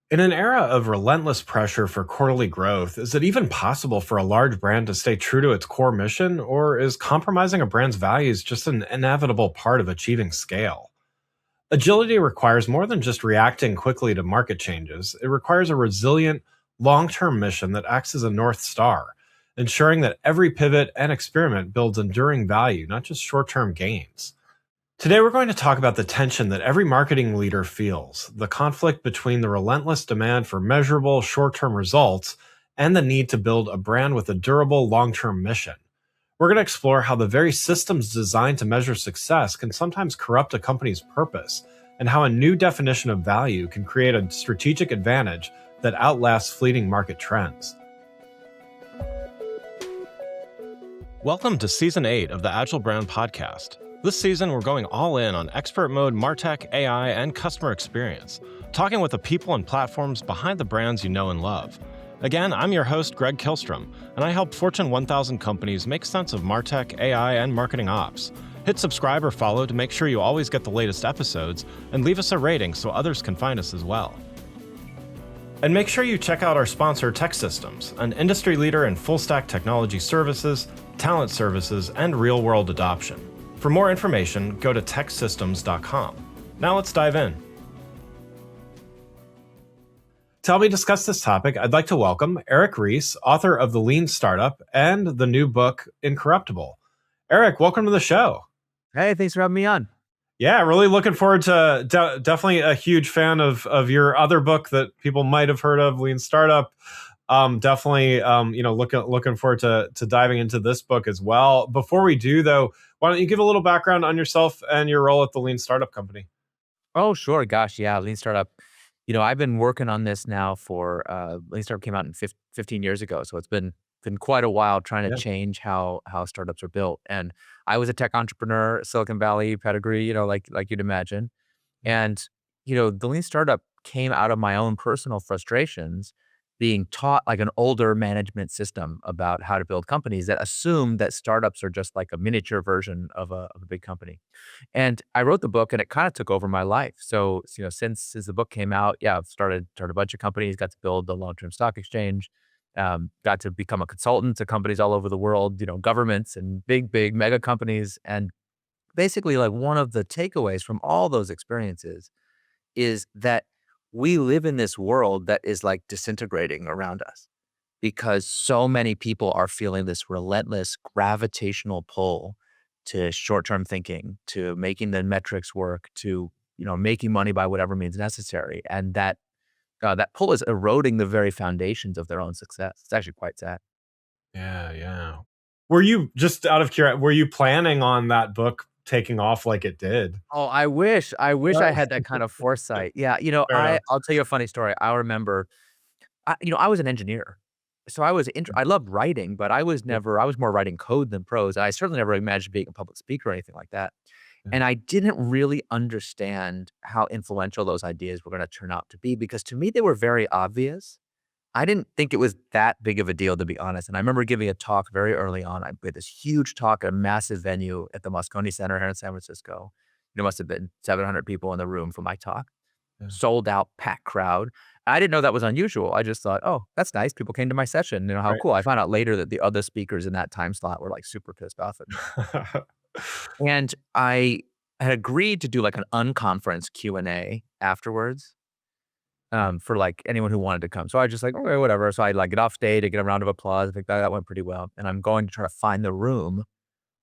In an era of relentless pressure for quarterly growth, is it even possible for a large brand to stay true to its core mission, or is compromising a brand's values just an inevitable part of achieving scale? Agility requires more than just reacting quickly to market changes. It requires a resilient, long term mission that acts as a North Star, ensuring that every pivot and experiment builds enduring value, not just short term gains. Today, we're going to talk about the tension that every marketing leader feels, the conflict between the relentless demand for measurable short term results and the need to build a brand with a durable long term mission. We're going to explore how the very systems designed to measure success can sometimes corrupt a company's purpose, and how a new definition of value can create a strategic advantage that outlasts fleeting market trends. Welcome to Season 8 of the Agile Brand Podcast. This season, we're going all in on expert mode, MarTech, AI, and customer experience, talking with the people and platforms behind the brands you know and love. Again, I'm your host, Greg Kilstrom, and I help Fortune 1000 companies make sense of MarTech, AI, and marketing ops. Hit subscribe or follow to make sure you always get the latest episodes, and leave us a rating so others can find us as well. And make sure you check out our sponsor, TechSystems, an industry leader in full-stack technology services, talent services, and real-world adoption. For more information, go to techsystems.com. Now let's dive in. To help me discuss this topic, I'd like to welcome Eric Ries, author of The Lean Startup and the new book, Incorruptible. Eric, welcome to the show. Hey, thanks for having me on. Yeah, really looking forward to definitely a huge fan of your other book that people might have heard of, Lean Startup. Definitely, looking forward to diving into this book as well. Before we do, though, why don't you give a little background on yourself and your role at the Lean Startup Company? Oh, sure. Gosh, yeah, Lean Startup. I've been working on this now for Lean Startup came out in 15 years ago, so it's been quite a while trying to Yeah. change how startups are built. And I was a tech entrepreneur, Silicon Valley pedigree, like you'd imagine. And the Lean Startup came out of my own personal frustrations being taught like an older management system about how to build companies that assume that startups are just like a miniature version of a big company. And I wrote the book and it kind of took over my life. So, since the book came out, yeah, I've started a bunch of companies, got to build the long-term stock exchange, got to become a consultant to companies all over the world, governments and big mega companies. And basically, like, one of the takeaways from all those experiences is that we live in this world that is like disintegrating around us because so many people are feeling this relentless gravitational pull to short-term thinking, to making the metrics work, to, making money by whatever means necessary. And that pull is eroding the very foundations of their own success. It's actually quite sad. Yeah. Were you, just out of curiosity, were you planning on that book taking off like it did? Oh, I wish I Uh, had that kind of foresight. Yeah, Fair enough. I'll tell you a funny story. I remember, I was an engineer. So I loved writing, but Yeah, I was more writing code than prose. I certainly never imagined being a public speaker or anything like that. yeah. And I didn't really understand how influential those ideas were gonna turn out to be because to me, they were very obvious. I didn't think it was that big of a deal, to be honest. And I remember giving a talk very early on. I did this huge talk at a massive venue at the Moscone Center here in San Francisco. There must have been 700 people in the room for my talk. Yeah. Sold out, packed crowd. I didn't know that was unusual. I just thought, "Oh, that's nice. People came to my session. How Right. cool." I found out later that the other speakers in that time slot were, like, super pissed off at me. And I had agreed to do, like, an unconference Q&A afterwards, for, like, anyone who wanted to come. So I just like, "Okay, whatever." So I, like, get off stage, I get a round of applause. I think that went pretty well. And I'm going to try to find the room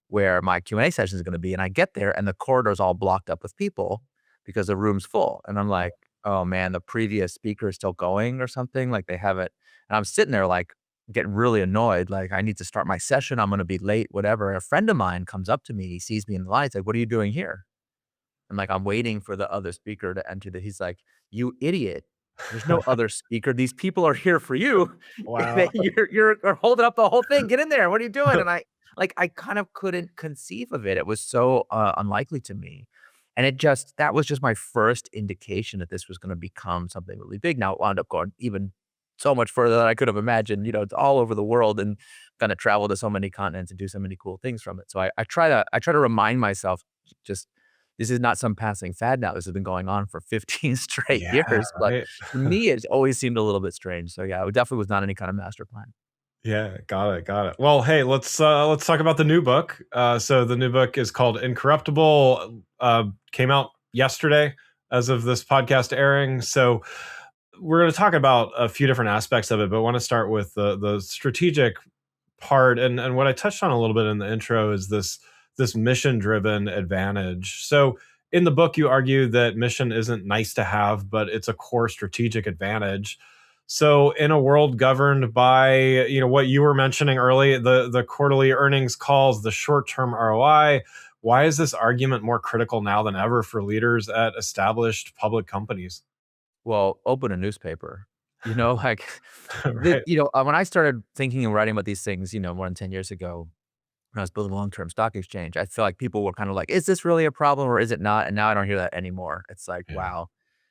where my Q&A session is gonna be, and I get there, and the corridor's all blocked up with people because the room's full, and I'm like, "Oh, man, the previous speaker is still going or something, like, they haven't." And I'm sitting there, like, getting really annoyed, like, I need to start my session, I'm gonna be late, whatever, and a friend of mine comes up to me, he sees me in the line, he's like, "What are you doing here?" I'm like, "I'm waiting for the other speaker to enter." He's like, "You idiot. There's no other speaker. These people are here for you. Wow. You're holding up the whole thing. Get in there. What are you doing?" And I kind of couldn't conceive of it. It was so, unlikely to me. And that was just my first indication that this was gonna become something really big. Now it wound up going even so much further than I could have imagined. It's all over the world and gonna travel to so many continents and do so many cool things from it. So I try to remind myself just This is not some passing fad now. This has been going on for 15 straight Yeah, years, but right. to me, it always seemed a little bit strange. So yeah, it definitely was not any kind of master plan. Yeah, got it, got it. Well, hey, let's talk about the new book. So the new book is called Incorruptible. Came out yesterday, as of this podcast airing. So we're going to talk about a few different aspects of it, but I want to start with the strategic part, and what I touched on a little bit in the intro is this mission driven advantage. So in the book, you argue that mission isn't nice to have, but it's a core strategic advantage. So in a world governed by, what you were mentioning early, the quarterly earnings calls, the short term ROI, why is this argument more critical now than ever for leaders at established public companies? Well, open a newspaper, like Right. when I started thinking and writing about these things, more than 10 years ago, when I was building a long-term stock exchange, I feel like people were kind of like, is this really a problem or is it not? And now I don't hear that anymore. It's like, Yeah. wow,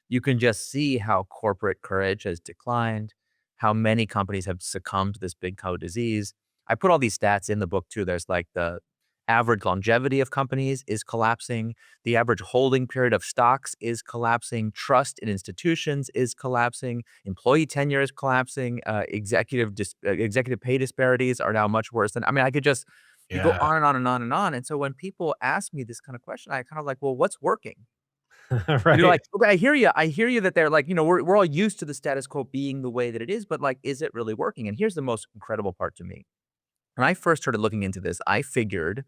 you can just see how corporate courage has declined, how many companies have succumbed to this big cow disease. I put all these stats in the book too. There's like the average longevity of companies is collapsing. The average holding period of stocks is collapsing. Trust in institutions is collapsing. Employee tenure is collapsing. Executive pay disparities are now much worse than. I mean, I could just you go Yeah. on and on and on and on. And so when people ask me this kind of question, I kind of like, well, what's working? Right. Like, okay, I hear you. I hear you that they're like, we're all used to the status quo being the way that it is, but like, is it really working? And here's the most incredible part to me. When I first started looking into this, I figured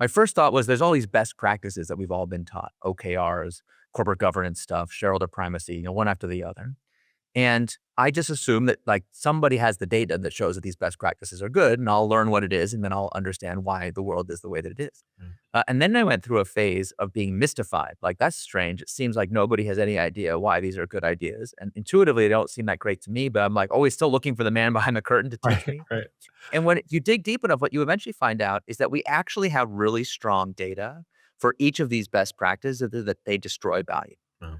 my first thought was there's all these best practices that we've all been taught, OKRs, corporate governance stuff, shareholder primacy, one after the other. And I just assume that like somebody has the data that shows that these best practices are good, and I'll learn what it is, and then I'll understand why the world is the way that it is. Mm. And then I went through a phase of being mystified. Like that's strange. It seems like nobody has any idea why these are good ideas, and intuitively they don't seem that great to me. But I'm like always still looking for the man behind the curtain to teach Right, me. right. And when you dig deep enough, what you eventually find out is that we actually have really strong data for each of these best practices that they destroy value. Oh,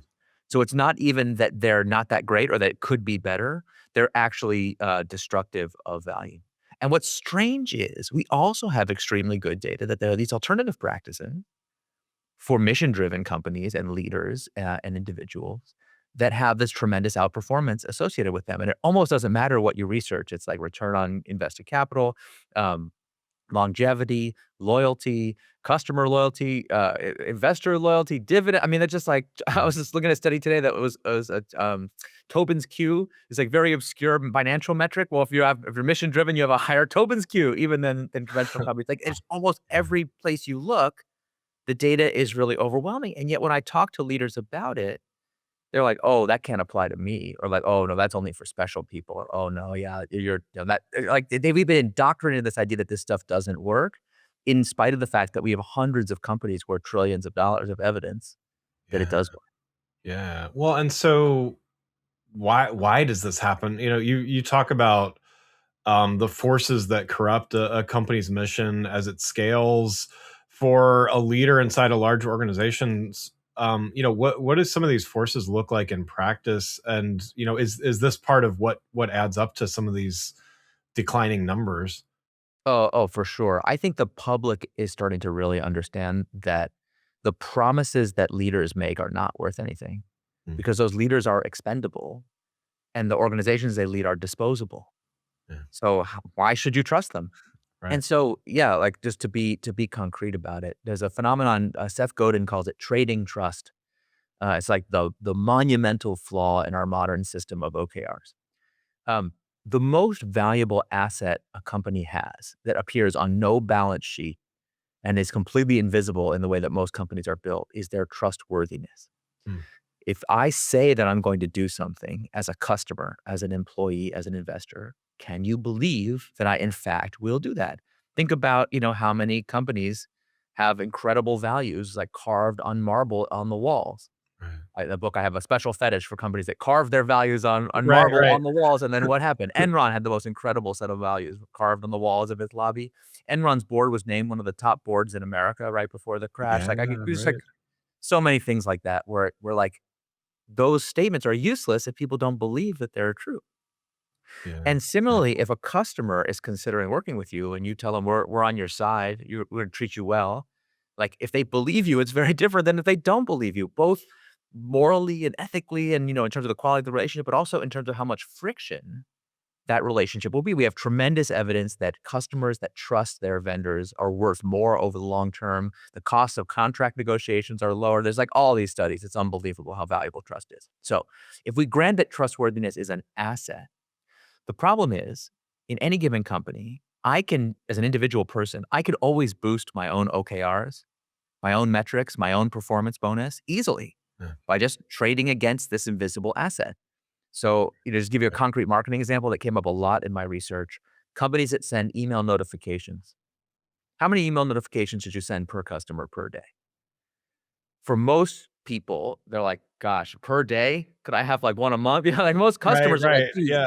So it's not even that they're not that great or that it could be better. They're actually destructive of value. And what's strange is we also have extremely good data that there are these alternative practices for mission driven companies and leaders and individuals that have this tremendous outperformance associated with them. And it almost doesn't matter what you research. It's like return on invested capital, um, longevity, loyalty, customer loyalty, investor loyalty, dividend. I mean, it's just like I mm. was just looking at a study today that was a Tobin's Q. It's like very obscure financial metric. Well, if you're mission driven, you have a higher Tobin's Q even than conventional companies. Like it's almost Yeah, every place you look, the data is really overwhelming. And yet, when I talk to leaders about it, they're like, "Oh, that can't apply to me," or like, "Oh, no, that's only for special people," or, "Oh, no, yeah, that," like, they've been indoctrinated in this idea that this stuff doesn't work, in spite of the fact that we have hundreds of companies worth trillions of dollars of evidence that it yeah, does work. yeah. Well, and so why does this happen? You talk about the forces that corrupt a company's mission as it scales. For a leader inside a large organizations, what does some of these forces look like in practice? And is this part of what adds up to some of these declining numbers? Oh, for sure. I think the public is starting to really understand that the promises that leaders make are not worth anything Mm, because those leaders are expendable and the organizations they lead are disposable. yeah, So, why should you trust them? right. And so, yeah, like just to be concrete about it, there's a phenomenon Seth Godin calls it trading trust. It's like the monumental flaw in our modern system of OKRs. Um, the most valuable asset a company has that appears on no balance sheet and is completely invisible in the way that most companies are built is their trustworthiness. Mm, If I say that I'm going to do something as a customer, as an employee, as an investor, can you believe that I in fact will do that? Think about, how many companies have incredible values like carved on marble on the walls. right. The book I have a special fetish for companies that carve their values on Right, marble right. on the walls. And then what happened? Enron had the most incredible set of values carved on the walls of its lobby. Enron's board was named one of the top boards in America right before the crash. Yeah, Like I could just like right. so many things like that where we're like those statements are useless if people don't believe that they're true. Yeah, And yeah, similarly, if a customer is considering working with you and you tell them we're on your side, we're going to treat you well, Like if they believe you, it's very different than if they don't believe you, both morally and ethically and, in terms of the quality of the relationship, but also in terms of how much friction that relationship will be. We have tremendous evidence that customers that trust their vendors are worth more over the long term. The costs of contract negotiations are lower. There's like all these studies. It's unbelievable how valuable trust is. So if we grant that trustworthiness is an asset, the problem is in any given company, I can, as an individual person, I could always boost my own OKRs, my own metrics, my own performance bonus easily Yeah. by just trading against this invisible asset. So, just give you a concrete marketing example that came up a lot in my research. Companies that send email notifications. How many email notifications should you send per customer per day? For most people, they're like, gosh, per day? Could I have like one a month? Like most Right, customers are like, right. geez. Yeah.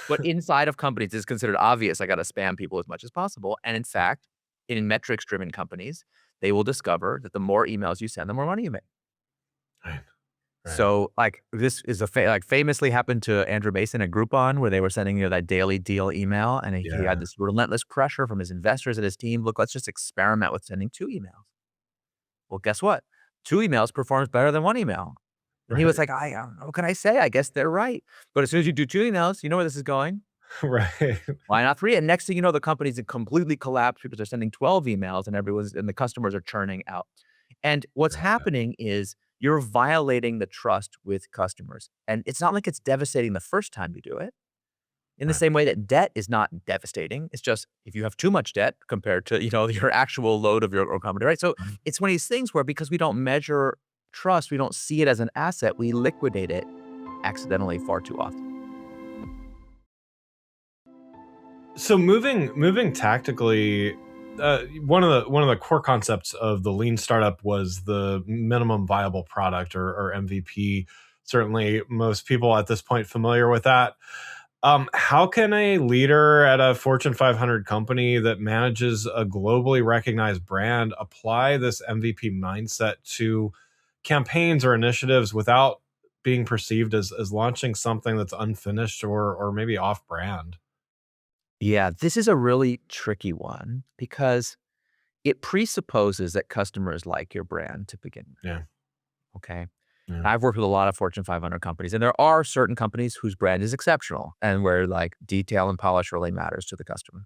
But inside of companies, it's considered obvious. I got to spam people as much as possible. And in fact, in metrics driven companies, they will discover that the more emails you send, the more money you make. Right, right. So, like, this is famously happened to Andrew Mason at Groupon, where they were sending, that daily deal email, and he Yeah. had this relentless pressure from his investors and his team. Look, let's just experiment with sending 2 emails. Well, guess what? 2 emails performs better than 1 email. And he was Right. like, I don't know, what can I say? I guess they're right. But as soon as you do 2 emails, you know where this is going. Right. Why not 3? And next thing you know, the company's completely collapsed because they're sending 12 emails and the customers are churning out. And what's Yeah. happening is you're violating the trust with customers. And it's not like it's devastating the first time you do it. In the Right. same way that debt is not devastating. It's just if you have too much debt compared to, your actual load of your company, right? So Mhm. it's one of these things where because we don't measure trust, we don't see it as an asset, we liquidate it accidentally far too often. So moving tactically, one of the core concepts of the lean startup was the minimum viable product, or MVP. Certainly, most people at this point familiar with that. How can a leader at a Fortune 500 company that manages a globally recognized brand apply this MVP mindset to campaigns or initiatives without being perceived as launching something that's unfinished or maybe off brand? Yeah, this is a really tricky one because it presupposes that customers like your brand to begin with, Yeah, okay? yeah, I've worked with a lot of Fortune 500 companies, and there are certain companies whose brand is exceptional and where, like, detail and polish really matters to the customer,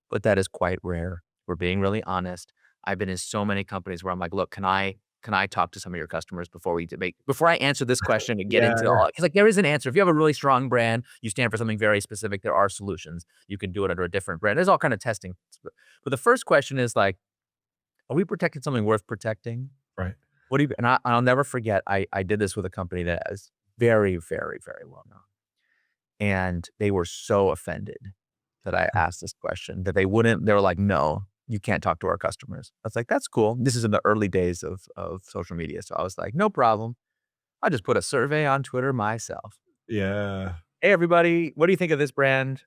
but that is quite rare. We're being really honest. I've been in so many companies where I'm like, "Look, can I talk to some of your customers before I answer this question and get yeah, into yeah. all?" Because like, there is an answer. If you have a really strong brand, you stand for something very specific, there are solutions. You can do it under a different brand. There's all kind of testing. But the first question is like, are we protecting something worth protecting? Right. What do you and I'll never forget, I did this with a company that is very, very, very well known, and they were so offended that I asked this question that they were like, "No, you can't talk to our customers." I was like, "That's cool." This is in the early days of social media, so I was like, "No problem. I'll just put a survey on Twitter myself. Yeah. Hey, everybody, what do you think of this brand?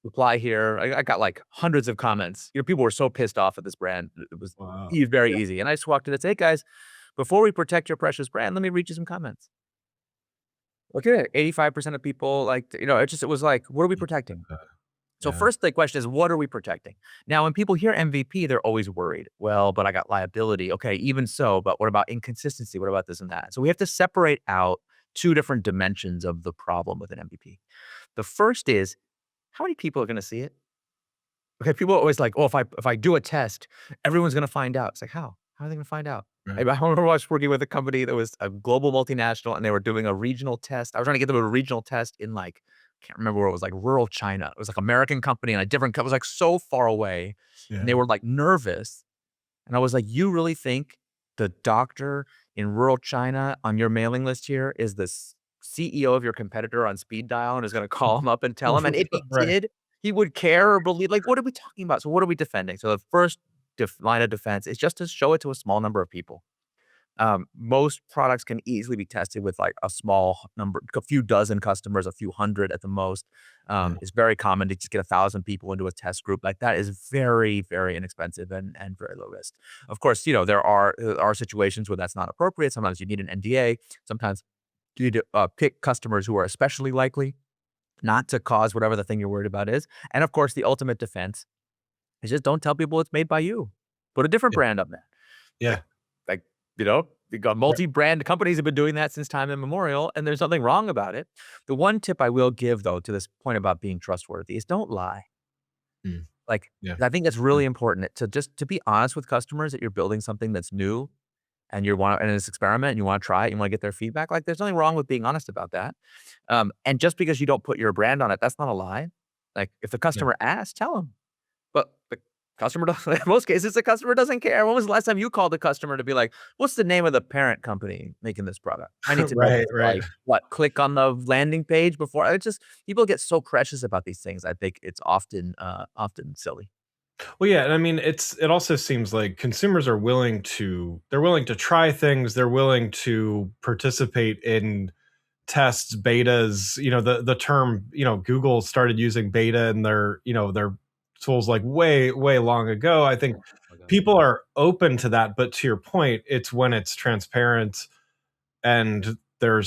Reply here." I got, like, hundreds of comments. People were so pissed off at this brand. It was Wow. very Yeah. easy, and I just walked in and said, "Hey, guys, before we protect your precious brand, let me read you some comments." Look at it, 85% of people, like, it was like, "What are we protecting?" Yeah. So Yeah. first the question is, what are we protecting? Now, when people hear MVP, they're always worried. Well, but I got liability. Okay, even so, but what about inconsistency? What about this and that? So we have to separate out 2 different dimensions of the problem with an MVP. The first is, how many people are gonna see it? Okay, people are always like, "Oh, if I do a test, everyone's gonna find out." It's like, how? How are they gonna find out? I Right. remember I was working with a company that was a global multinational, and they were doing a regional test. I was trying to get them a regional test in, like, can't remember where it was, like, rural China. It was, like, American company and a different co it was, like, so far away, and they Yeah. were, like, nervous, and I was like, "You really think the doctor in rural China on your mailing list here is the CEO of your competitor on speed dial and is gonna call him up and tell him?" And if he Right. did, he would care or believe, like, what are we talking about? So what are we defending? So the first line of defense is just to show it to a small number of people. Most products can easily be tested with like a small number, a few dozen customers, a few hundred at the most. Yeah. It's very common to just get 1,000 people into a test group. Like that is very, very inexpensive and very low risk. Of course, there are situations where that's not appropriate. Sometimes you need an NDA. Sometimes you need to pick customers who are especially likely not to cause whatever the thing you're worried about is. And of course, the ultimate defense is just don't tell people it's made by you. Put a different Yeah. brand up there. Yeah. Like, you got Right. multi-brand companies have been doing that since time immemorial, and there's nothing wrong about it. The one tip I will give, though, to this point about being trustworthy is don't lie. Mm. Like, Yeah. I think that's Yeah. really important to just to be honest with customers that you're building something that's new and you want and it's experiment and you wanna try it, you wanna get their feedback, like, there's nothing wrong with being honest about that. And just because you don't put your brand on it, that's not a lie. Like, if the Yeah. customer asks, tell them. But the customer doesn't in most cases, the customer doesn't care. When was the last time you called the customer to be like, "What's the name of the parent company making this product? I need to know Right. before Right. I, what, click on the landing page before." It's just people get so precious about these things. I think it's often silly. Well, yeah, and I mean, it also seems like consumers are they're willing to try things, they're willing to participate in tests, betas. The term, Google started using beta in their tools like way, way long ago. I think people are open to that, but to your point, it's when it's transparent and there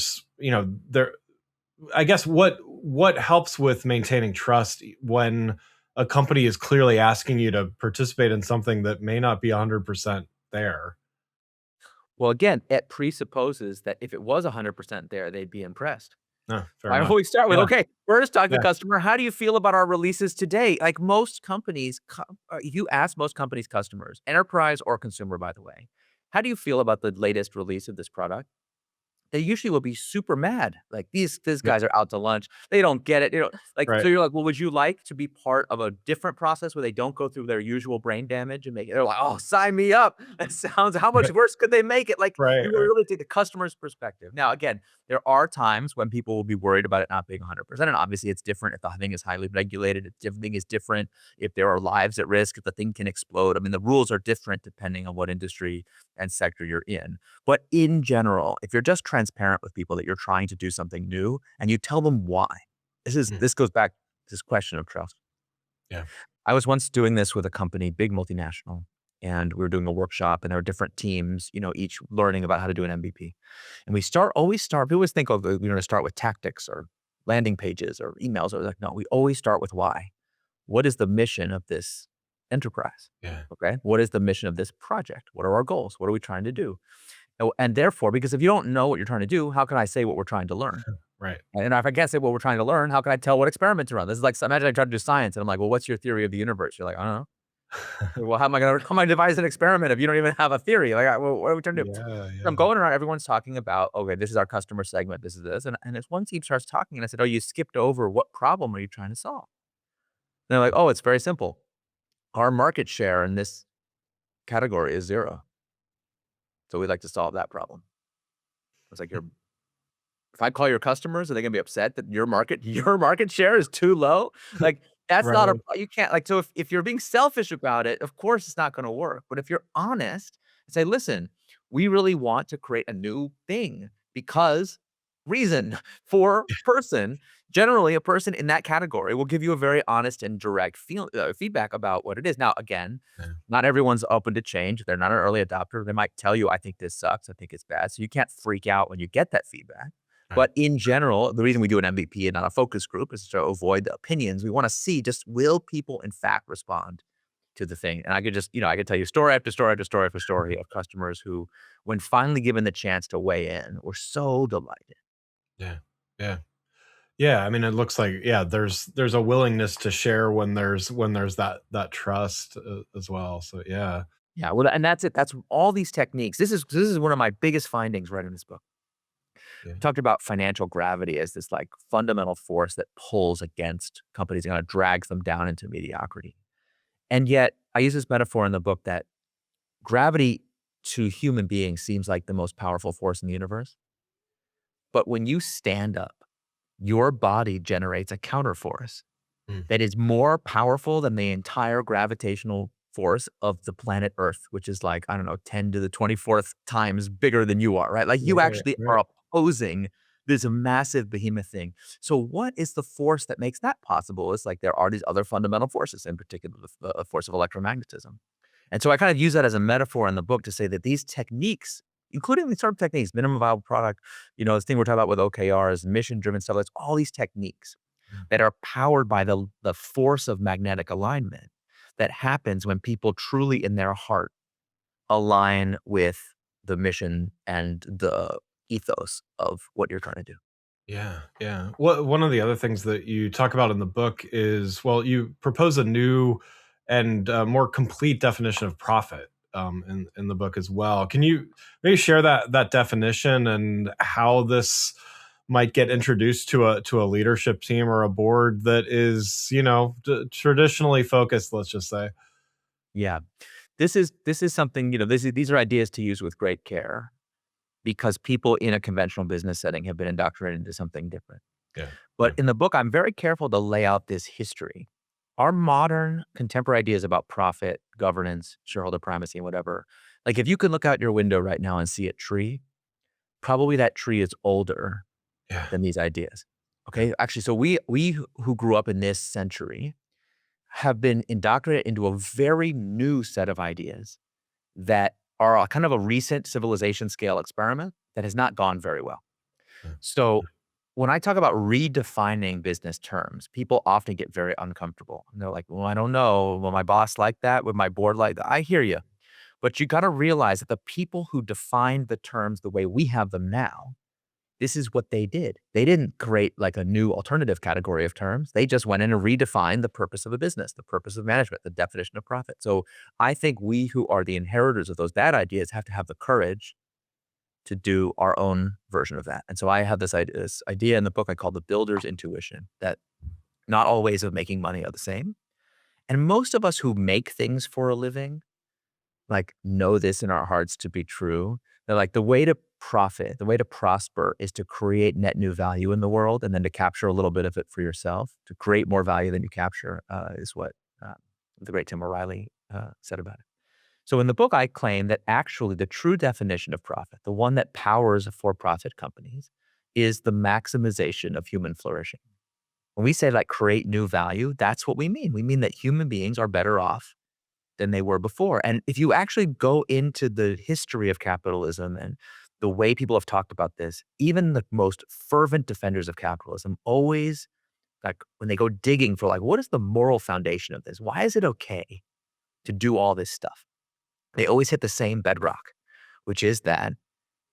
I guess what helps with maintaining trust when a company is clearly asking you to participate in something that may not be 100% there. Well, again, it presupposes that if it was 100% there, they'd be impressed. No, fair I enough. always start with, Yeah, "Okay, first talk to the yeah. customer. How do you feel about our releases today?" Like most companies, if you ask most companies' customers, enterprise or consumer, by the way, "How do you feel about the latest release of this product?" They usually will be super mad. Like, these Yep, guys are out to lunch. They don't get it. Like, so right. you're like, "Well, would you like to be part of a different process where they don't go through their usual brain damage and make it?" They're like, "Oh, sign me up." That sounds how much Right, worse could they make it? Like, right, you will right. really take the customer's perspective. Now, again, there are times when people will be worried about it not being 100%, and obviously it's different if the thing is highly regulated. Everything is different if there are lives at risk, if the thing can explode. I mean, the rules are different depending on what industry and sector you're in. But in general, if you're just transparent with people that you're trying to do something new and you tell them why, Mm, this goes back to this question of trust. yeah, I was once doing this with a company, big multinational, and we were doing a workshop and there were different teams, each learning about how to do an MVP. And we always think, oh, we're going to start with tactics or landing pages or emails. I was like, no, we always start with why. What is the mission of this enterprise? yeah. Okay. What is the mission of this project? What are our goals? What are we trying to do? And therefore, because if you don't know what you're trying to do, how can I say what we're trying to learn? Right. And if I can't say what we're trying to learn, how can I tell what experiment to run? This is like, so imagine I tried to do science and I'm like, well, what's your theory of the universe? You're like, I don't know. Well, how am I devise an experiment if you don't even have a theory? Like, well, what are we trying to do? Yeah, So I'm yeah. going around, everyone's talking about, okay, this is our customer segment, this is this. And as one team starts talking, and I said, oh, you skipped over what problem are you trying to solve? And they're like, oh, it's very simple. Our market share in this category is 0. So we'd like to solve that problem. I was like, if I call your customers, are they gonna be upset that your market share is too low? Like, that's not a Right. you can't like, so if you're being selfish about it, of course it's not gonna work. But if you're honest and say, "Listen, we really want to create a new thing because reason for person," generally, a person in that category will give you a very honest and direct feedback about what it is. Now, again, Yeah, not everyone's open to change. They're not an early adopter. They might tell you, "I think this sucks. I think it's bad." So you can't freak out when you get that feedback. right. But in general, the reason we do an MVP and not a focus group is to avoid the opinions. We wanna see, just will people in fact respond to the thing? And I could just, I could tell you story after story after story after story of customers who, when finally given the chance to weigh in, were so delighted. Yeah, yeah. Yeah, I mean, it looks like, yeah, there's a willingness to share when there's that trust, as well, so yeah. Yeah, well, and that's it. That's all these techniques. This is one of my biggest findings right in this book. Yeah. Talked about financial gravity as this like fundamental force that pulls against companies and kind of drags them down into mediocrity. And yet, I use this metaphor in the book that gravity to human beings seems like the most powerful force in the universe. But when you stand up, your body generates a counterforce Mm. that is more powerful than the entire gravitational force of the planet Earth, which is like, I don't know, 10 to the 24th times bigger than you are, right? Like you Right, actually right. are opposing this massive behemoth thing. So what is the force that makes that possible? It's like there are these other fundamental forces, in particular the force of electromagnetism. And so I kind of use that as a metaphor in the book to say that these techniques, including these sort of techniques, minimum viable product, this thing we're talking about with OKRs, mission driven stuff, it's all these techniques Mm. that are powered by the force of magnetic alignment that happens when people truly in their heart align with the mission and the ethos of what you're trying to do. Yeah, yeah. Well, one of the other things that you talk about in the book is, well, you propose a new and more complete definition of profit in the book as well. Can you maybe share that definition and how this might get introduced to a leadership team or a board that is, traditionally focused? Let's just say, Yeah. This is something, these are ideas to use with great care because people in a conventional business setting have been indoctrinated into something different. yeah, But yeah, in the book, I'm very careful to lay out this history. Our modern contemporary ideas about profit, governance, shareholder primacy, and whatever, like if you can look out your window right now and see a tree, probably that tree is older yeah, than these ideas. yeah, Okay. Actually, so we who grew up in this century have been indoctrinated into a very new set of ideas that are a kind of a recent civilization scale experiment that has not gone very well. yeah, So when I talk about redefining business terms, people often get very uncomfortable. And they're like, well, I don't know. Will my boss like that? Would my board like that? I hear you. But you got to realize that the people who defined the terms the way we have them now, this is what they did. They didn't create like a new alternative category of terms. They just went in and redefined the purpose of a business, the purpose of management, the definition of profit. So I think we who are the inheritors of those bad ideas have to have the courage to do our own version of that. And so I have this idea in the book I call the builder's intuition that not all ways of making money are the same. And most of us who make things for a living, like know this in our hearts to be true. They're like the way to profit, the way to prosper is to create net new value in the world and then to capture a little bit of it for yourself. To create more value than you capture is what the great Tim O'Reilly said about it. So in the book, I claim that actually the true definition of profit, the one that powers for-profit companies, is the maximization of human flourishing. When we say like create new value, that's what we mean. We mean that human beings are better off than they were before. And if you actually go into the history of capitalism and the way people have talked about this, even the most fervent defenders of capitalism always like when they go digging for like, what is the moral foundation of this? Why is it okay to do all this stuff? They always hit the same bedrock, which is that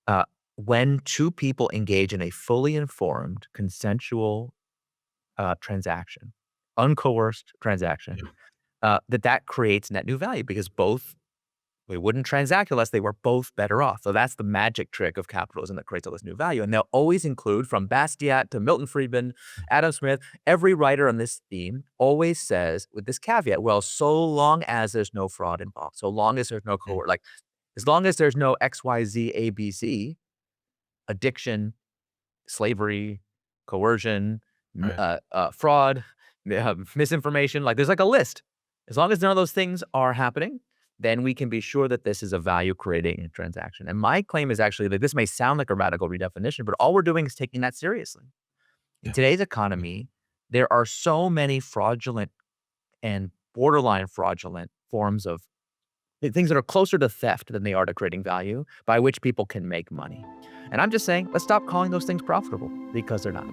uh, when two people engage in a fully informed, consensual transaction, uncoerced transaction, yeah, that creates net new value because both we wouldn't transact unless they were both better off. So that's the magic trick of capitalism that creates all this new value. And they'll always include from Bastiat to Milton Friedman, Adam Smith, every writer on this theme always says with this caveat, well, so long as there's no fraud involved, so long as there's no mm, like as long as there's no XYZ ABC, addiction, slavery, coercion, right, fraud, misinformation, like there's like a list. As long as none of those things are happening, then we can be sure that this is a value creating transaction. And my claim is actually that this may sound like a radical redefinition, but all we're doing is taking that seriously. In yeah, today's yeah, economy, there are so many fraudulent and borderline fraudulent forms of things that are closer to theft than they are to creating value by which people can make money. And I'm just saying, let's stop calling those things profitable because they're not.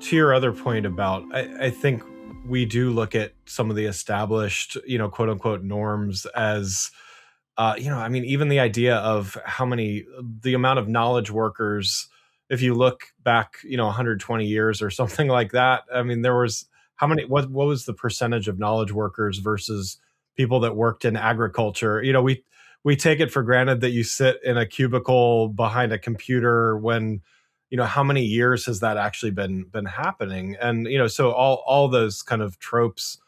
to your other point about, I think we do look at some of the established, quote unquote norms as, I mean, even the idea of the amount of knowledge workers, if you look back, 120 years or something like that, I mean, there was what was the percentage of knowledge workers versus people that worked in agriculture? We take it for granted that you sit in a cubicle behind a computer when, how many years has that actually been happening? And, so all those kind of tropes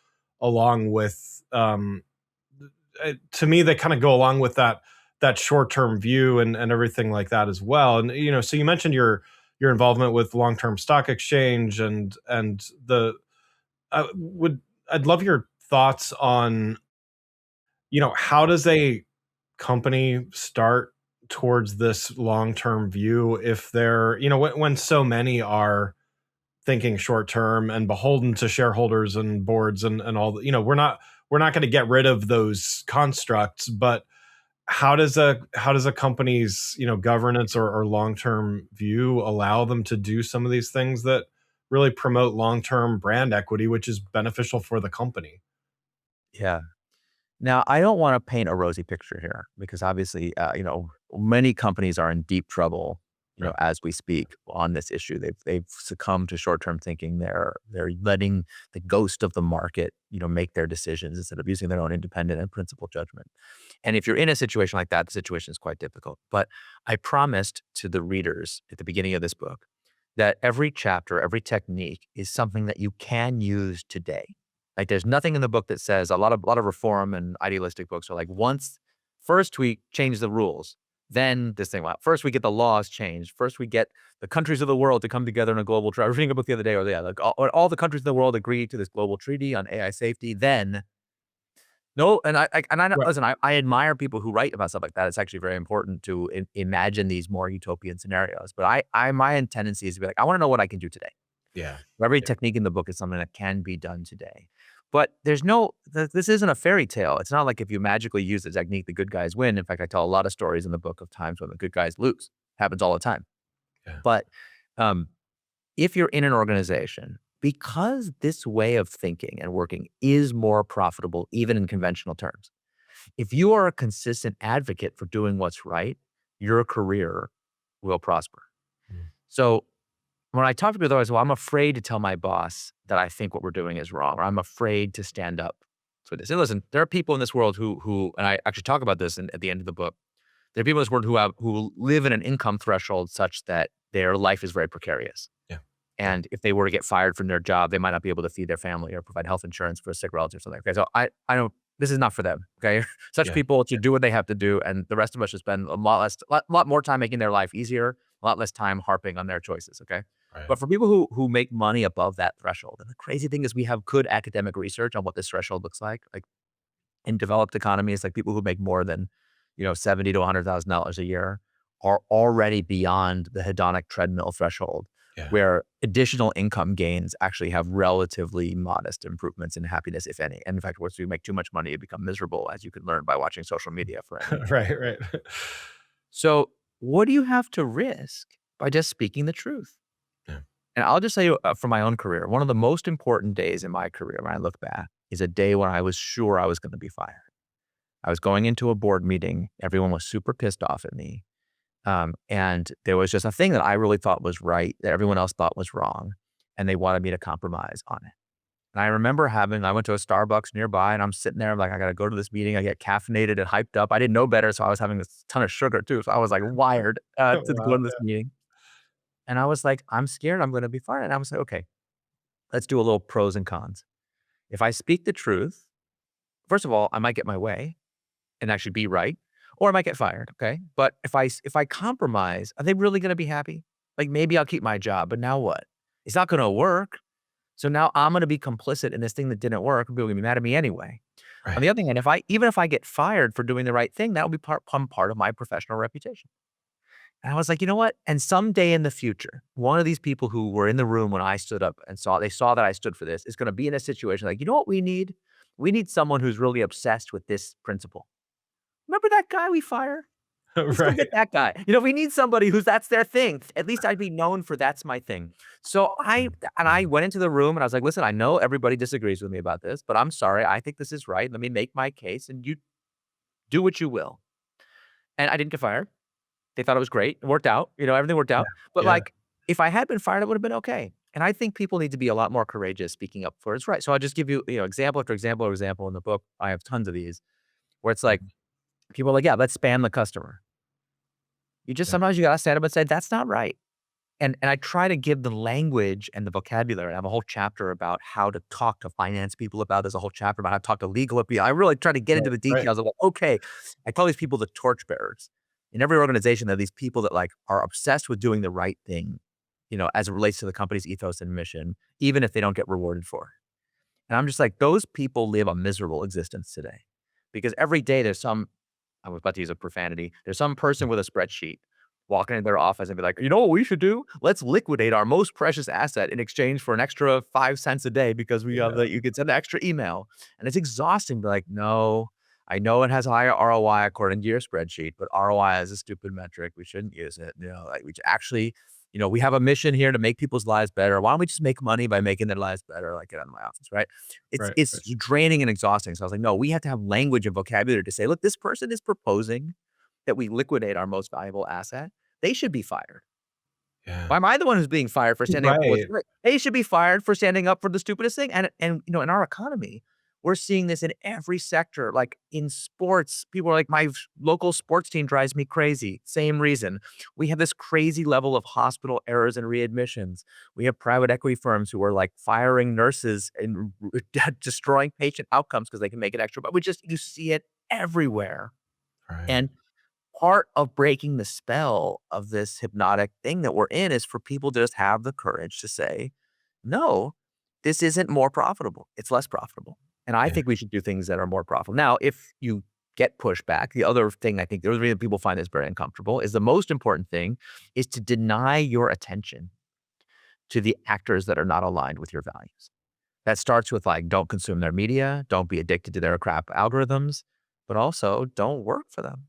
along with, to me they kind of go along with that short-term view and everything like that as well. And so you mentioned your involvement with long-term stock exchange and the I would I'd love your thoughts on, how does a company start towards this long-term view if they're, when so many are thinking short term and beholden to shareholders and boards and all we're not going to get rid of those constructs, but how does a company's, governance or long-term view allow them to do some of these things that really promote long-term brand equity, which is beneficial for the company? Yeah. Now, I don't wanna paint a rosy picture here because obviously, many companies are in deep trouble, Right. as we speak on this issue. They've succumbed to short-term thinking. They're letting the ghost of the market, make their decisions instead of using their own independent and principled judgment. And if you're in a situation like that, the situation is quite difficult. But I promised to the readers at the beginning of this book that every chapter, every technique is something that you can use today. Like there's nothing in the book that says a lot of reform and idealistic books are like once first we change the rules, then this thing. Well, first we get the laws changed. First we get the countries of the world to come together in a global treaty. I was reading a book the other day, or yeah, like all the countries in the world agree to this global treaty on AI safety. Then no, and I Right. listen, I admire people who write about stuff like that. It's actually very important to imagine these more utopian scenarios. But my tendency is to be like, I want to know what I can do today. Yeah. Every Yeah. technique in the book is something that can be done today. But this isn't a fairy tale. It's not like if you magically use the technique, the good guys win. In fact, I tell a lot of stories in the book of times when the good guys lose. Happens all the time. Yeah. But um, if you're in an organization, because this way of thinking and working is more profitable, even in conventional terms, if you are a consistent advocate for doing what's right, your career will prosper. Mm. So when I talk to people, otherwise, well, I'm afraid to tell my boss that I think what we're doing is wrong, or I'm afraid to stand up for this. And listen, there are people in this world who, and I actually talk about this at the end of the book. There are people in this world who live in an income threshold such that their life is very precarious. Yeah. Yeah. And if they were to get fired from their job, they might not be able to feed their family or provide health insurance for a sick relative or something. Okay, so I don't. This is not for them. Okay, such Yeah. people should do what they have to do, and the rest of us should spend a lot more time making their life easier, a lot less time harping on their choices. Okay, Right. but for people who make money above that threshold, and the crazy thing is, we have good academic research on what this threshold looks like. Like in developed economies, like people who make more than, $70 to $100,000 a year are already beyond the hedonic treadmill threshold, Yeah. where additional income gains actually have relatively modest improvements in happiness, if any. And in fact, once you make too much money, you become miserable, as you can learn by watching social media for any. Right. Right. So, what do you have to risk by just speaking the truth? Yeah. And I'll just tell you from my own career, one of the most important days in my career when I look back is a day when I was sure I was going to be fired. I was going into a board meeting. Everyone was super pissed off at me. And there was just a thing that I really thought was right that everyone else thought was wrong. And they wanted me to compromise on it. And I remember I went to a Starbucks nearby and I'm sitting there, I'm like, I got to go to this meeting. I get caffeinated and hyped up. I didn't know better. So I was having this ton of sugar too. So I was like wired to go Wow. to this meeting. And I was like, I'm scared I'm going to be fired. And I was like, okay, let's do a little pros and cons. If I speak the truth, first of all, I might get my way and actually be right, or I might get fired, okay? But if I compromise, are they really gonna be happy? Like, maybe I'll keep my job, but now what? It's not gonna work. So now I'm gonna be complicit in this thing that didn't work, and people are gonna be mad at me anyway. On Right. the other hand, if I get fired for doing the right thing, that will be part of my professional reputation. And I was like, "You know what? And someday in the future, one of these people who were in the room when I stood up and saw that I stood for this is gonna be in a situation like, you know what we need? We need someone who's really obsessed with this principle. Remember that guy we fired? Let's go get Right. that guy. We need somebody that's their thing. At least I'd be known for that's my thing. So I Mm. and I Mm. went into the room and I was like, "Listen, I know everybody disagrees with me about this, but I'm sorry. I think this is right. Let me make my case and you do what you will." And I didn't get fired. They thought it was great. It worked out. Everything worked Yeah. out. But Yeah. like if I had been fired, it would have been okay. And I think people need to be a lot more courageous speaking up for what's right. So I'll just give you, example after example after example in the book. I have tons of these where it's like Mhm. people are like, "Yeah, let's spam the customer." You just Yeah. sometimes you gotta stand up and say, "That's not right." And I try to give the language and the vocabulary. I have a whole chapter about how to talk to finance people about this, a whole chapter about how to talk to legal people. I really try to get into Right. the Right. details of, like, okay, I call these people the torchbearers. In every organization, there are these people that, like, are obsessed with doing the right thing, as it relates to the company's ethos and mission, even if they don't get rewarded for it. And I'm just like, those people live a miserable existence today because every day there's some I was about to use a profanity. There's some person with a spreadsheet walking into their office and be like, "You know what we should do? Let's liquidate our most precious asset in exchange for an extra 5 cents a day because we have Yeah. the you can send an extra email." And it's exhausting. Be like, "No, I know it has higher ROI according to your spreadsheet, but ROI is a stupid metric. We shouldn't use it." Like we actually We have a mission here to make people's lives better. Why don't we just make money by making their lives better? Like, get out of my office, right? It's Right. it's Right. draining and exhausting. So I was like, no, we have to have language and vocabulary to say, look, this person is proposing that we liquidate our most valuable asset. They should be fired. Yeah. Why am I the one who's being fired for standing up for what's Right. right? They should be fired for standing up for the stupidest thing. And in our economy, we're seeing this in every sector. Like in sports, people are like, my local sports team drives me crazy. Same reason. We have this crazy level of hospital errors and readmissions. We have private equity firms who are like firing nurses and destroying patient outcomes because they can make it extra. But you see it everywhere. Right. And part of breaking the spell of this hypnotic thing that we're in is for people to just have the courage to say, no, this isn't more profitable. It's less profitable. And I Yeah. think we should do things that are more profitable. Now, if you get pushback, the other thing I think the other reason people find this very uncomfortable is the most important thing is to deny your attention to the actors that are not aligned with your values. That starts with like, don't consume their media, don't be addicted to their crap algorithms, but also don't work for them.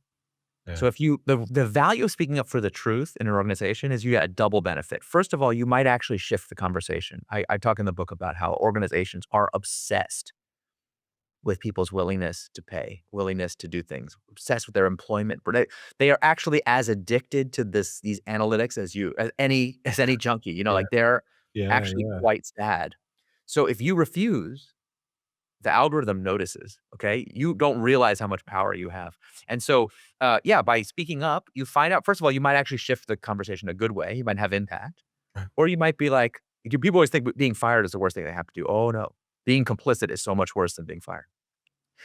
Yeah. So if you the value of speaking up for the truth in an organization is you get a double benefit. First of all, you might actually shift the conversation. I talk in the book about how organizations are obsessed with people's willingness to pay, willingness to do things, obsessed with their employment. But they are actually as addicted to these analytics as any junkie. Yeah. Like they're Yeah. actually Yeah. quite sad. So if you refuse, the algorithm notices, okay? You don't realize how much power you have. And so, yeah, by speaking up, you find out, first of all, you might actually shift the conversation a good way. You might have impact. Right. Or you might be like, people always think being fired is the worst thing they have to do. Oh, no. Being complicit is so much worse than being fired.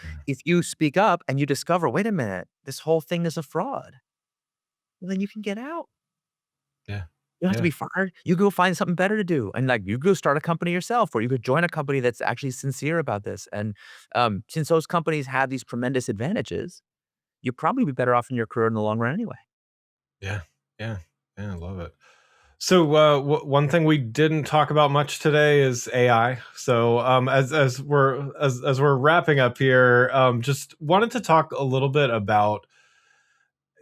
Yeah. If you speak up and you discover, wait a minute, this whole thing is a fraud, well, then you can get out. Yeah. You don't have to Yeah. be fired. You go find something better to do. And like you go start a company yourself, or you could join a company that's actually sincere about this. And since those companies have these tremendous advantages, you'll probably be better off in your career in the long run anyway. Yeah. Yeah. Yeah. I love it. So, one thing we didn't talk about much today is AI. So, as we're wrapping up here, just wanted to talk a little bit about,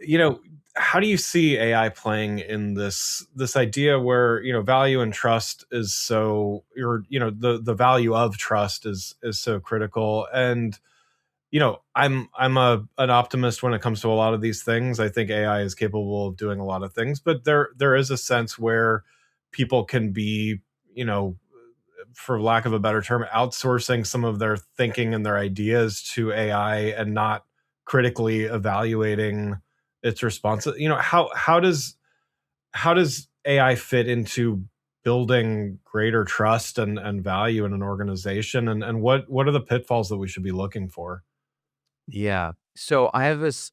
you know, how do you see AI playing in this idea where, value and trust is so, or the value of trust is so critical. And I'm a an optimist when it comes to a lot of these things. I think AI is capable of doing a lot of things, but there is a sense where people can be, you know, for lack of a better term, outsourcing some of their thinking and their ideas to AI and not critically evaluating its response. How does AI fit into building greater trust and value in an organization, and what are the pitfalls that we should be looking for? Yeah. So I have this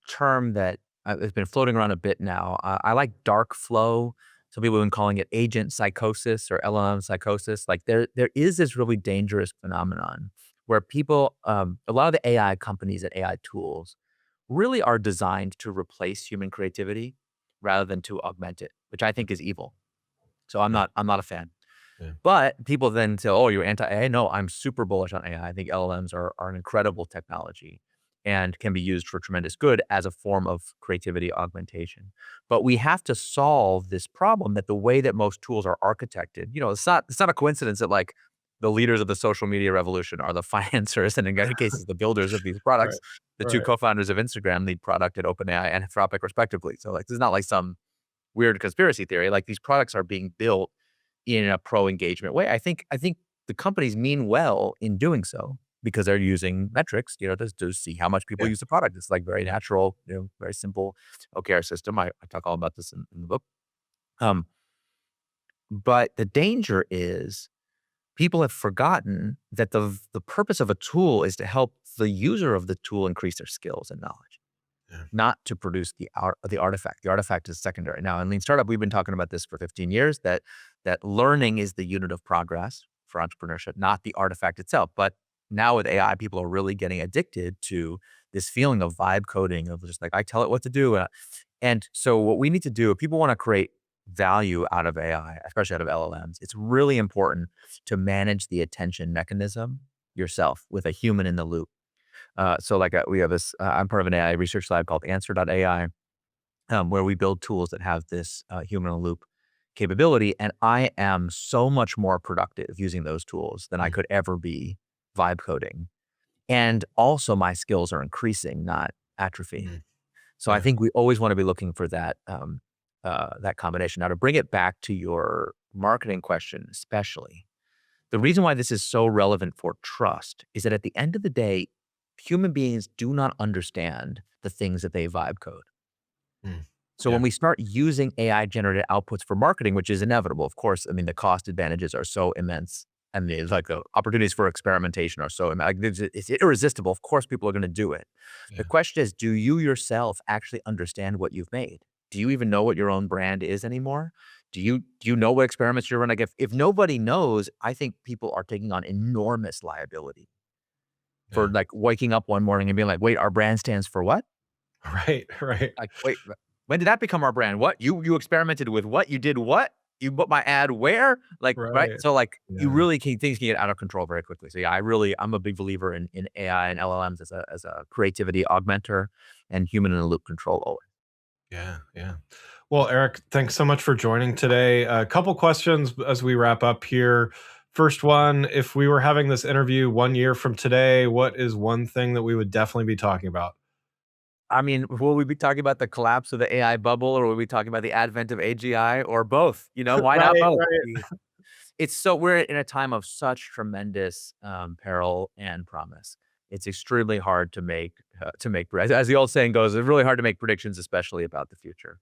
term that has been floating around a bit now. I like dark flow. Some people have been calling it agent psychosis or LLM psychosis. Like there is this really dangerous phenomenon where people, a lot of the AI companies and AI tools really are designed to replace human creativity rather than to augment it, which I think is evil. So Right. I'm not a fan. Yeah. But people then say, "Oh, you're anti-AI?" No, I'm super bullish on AI. I think LLMs are an incredible technology and can be used for tremendous good as a form of creativity augmentation. But we have to solve this problem that the way that most tools are architected, it's not a coincidence that like the leaders of the social media revolution are the financiers and in many cases the builders of these Right. products. The two Right. co-founders of Instagram, lead product at OpenAI and Anthropic respectively. So like this is not like some weird conspiracy theory. Like these products are being built in a pro-engagement way. I think the companies mean well in doing so because they're using metrics, to see how much people Yeah. use the product. It's like very natural, very simple OKR system. I talk all about this in the book. Um, but the danger is people have forgotten that the purpose of a tool is to help the user of the tool increase their skills and knowledge, Yeah. not to produce the artifact. The artifact is secondary. Now, in Lean Startup, we've been talking about this for 15 years, that learning is the unit of progress for entrepreneurship, not the artifact itself. But now with AI, people are really getting addicted to this feeling of vibe coding, of just like, I tell it what to do. And so what we need to do, if people want to create value out of AI, especially out of LLMs, it's really important to manage the attention mechanism yourself with a human in the loop. So like we have this, I'm part of an AI research lab called Answer.ai. where we build tools that have this human in the loop capability. And I am so much more productive using those tools than I Mm, could ever be vibe coding. And also my skills are increasing, not atrophying. mm, So I yeah. think we always want to be looking for that combination. Now, to bring it back to your marketing question, especially, the reason why this is so relevant for trust is that at the end of the day, human beings do not understand the things that they vibe code. Mm, So when yeah. we start using AI generated outputs for marketing, which is inevitable, of course, I mean, the cost advantages are so immense and the opportunities for experimentation are so immense. Like, it's irresistible. Of course, people are going to do it. The Yeah. question is, do you yourself actually understand what you've made? Do you even know what your own brand is anymore? Do you know what experiments you're running? If nobody knows, I think people are taking on enormous liability for Yeah. like waking up one morning and being like, wait, our brand stands for what? Right. Right. Like, wait, when did that become our brand? What? You experimented with what? You did what? You put my ad where? Like, right? Right. So, like, you Yeah. really can things can get out of control very quickly. So, yeah, I'm a big believer in AI and LLMs as a creativity augmenter and human in the loop control always. Yeah. Yeah. Well, Eric, thanks so much for joining today. A couple questions as we wrap up here. First one, if we were having this interview 1 year from today, what is one thing that we would definitely be talking about? I mean, will we be talking about the collapse of the AI bubble or will we be talking about the advent of AGI or both? You know, why not Right. both? Right. It's so we're in a time of such tremendous, peril and promise. It's extremely hard to make as the old saying goes, it's really hard to make predictions, especially about the future.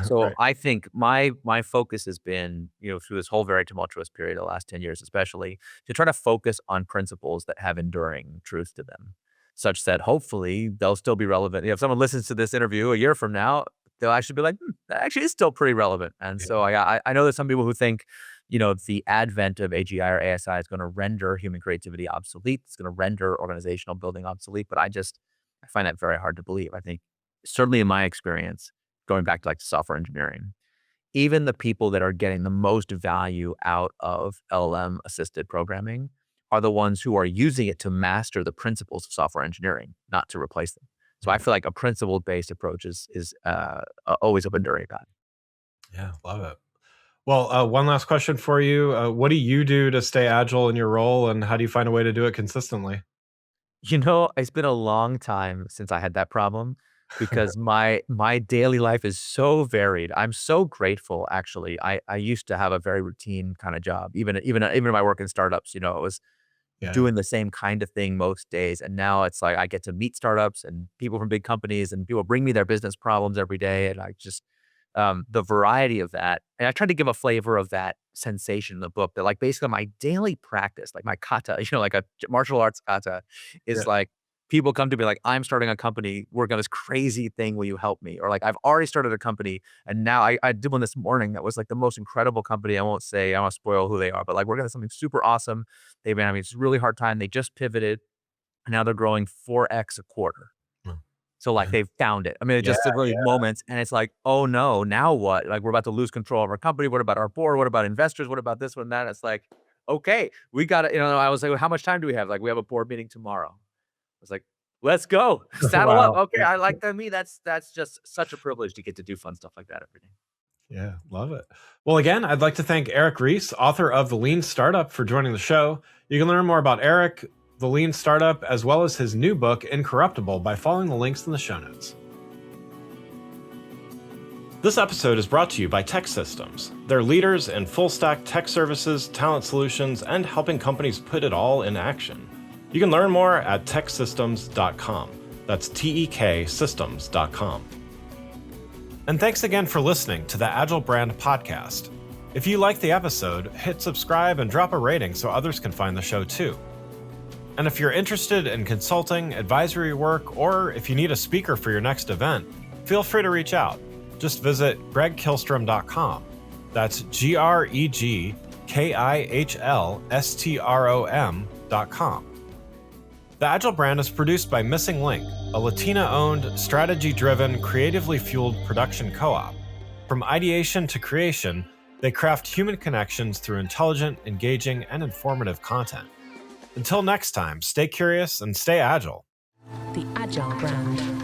So Right. I think my focus has been, through this whole very tumultuous period, the last 10 years especially, to try to focus on principles that have enduring truth to them, such that hopefully they'll still be relevant. If someone listens to this interview a year from now, they'll actually be like, that actually is still pretty relevant. And so Yeah. I know there's some people who think, the advent of AGI or ASI is going to render human creativity obsolete. It's going to render organizational building obsolete. But I find that very hard to believe. I think certainly in my experience, going back to like software engineering, even the people that are getting the most value out of LLM assisted programming are the ones who are using it to master the principles of software engineering, not to replace them. So I Mm. feel like a principle based approach is always of enduring value. Yeah. Love it. Well, one last question for you. What do you do to stay agile in your role, and how do you find a way to do it consistently? It's been a long time since I had that problem because my daily life is so varied. I'm so grateful actually. I used to have a very routine kind of job. Even in my work in startups, it was Yeah. doing the same kind of thing most days. And now it's like I get to meet startups and people from big companies and people bring me their business problems every day. And I just, the variety of that. And I tried to give a flavor of that sensation in the book that like basically my daily practice, like my kata, like a martial arts kata Yeah. is like people come to me like, I'm starting a company, working on this crazy thing. Will you help me? Or like, I've already started a company and now I did one this morning that was like the most incredible company. I won't spoil who they are, but like we're going to something super awesome. They've been having this really hard time. They just pivoted and now they're growing 4x a quarter. Mm. So like Yeah. they've found it. I mean, it's Yeah. just really moments and it's like, oh no, now what? Like we're about to lose control of our company. What about our board? What about investors? What about this one, that? It's like, okay, we got to, I was like, well, how much time do we have? Like we have a board meeting tomorrow. I was like, let's go. Saddle up. Wow. Okay. Yeah. I like that. That's just such a privilege to get to do fun stuff like that every day. Yeah. Love it. Well, again, I'd like to thank Eric Ries, author of The Lean Startup, for joining the show. You can learn more about Eric, The Lean Startup, as well as his new book, Incorruptible, by following the links in the show notes. This episode is brought to you by Tech Systems. They're leaders in full stack tech services, talent solutions, and helping companies put it all in action. You can learn more at techsystems.com. That's teksystems.com. And thanks again for listening to the Agile Brand Podcast. If you liked the episode, hit subscribe and drop a rating so others can find the show too. And if you're interested in consulting, advisory work, or if you need a speaker for your next event, feel free to reach out. Just visit gregkillstrom.com. That's GregKihlstrom.com. The Agile Brand is produced by Missing Link, a Latina-owned, strategy-driven, creatively fueled production co-op. From ideation to creation, they craft human connections through intelligent, engaging, and informative content. Until next time, stay curious and stay agile. The Agile Brand.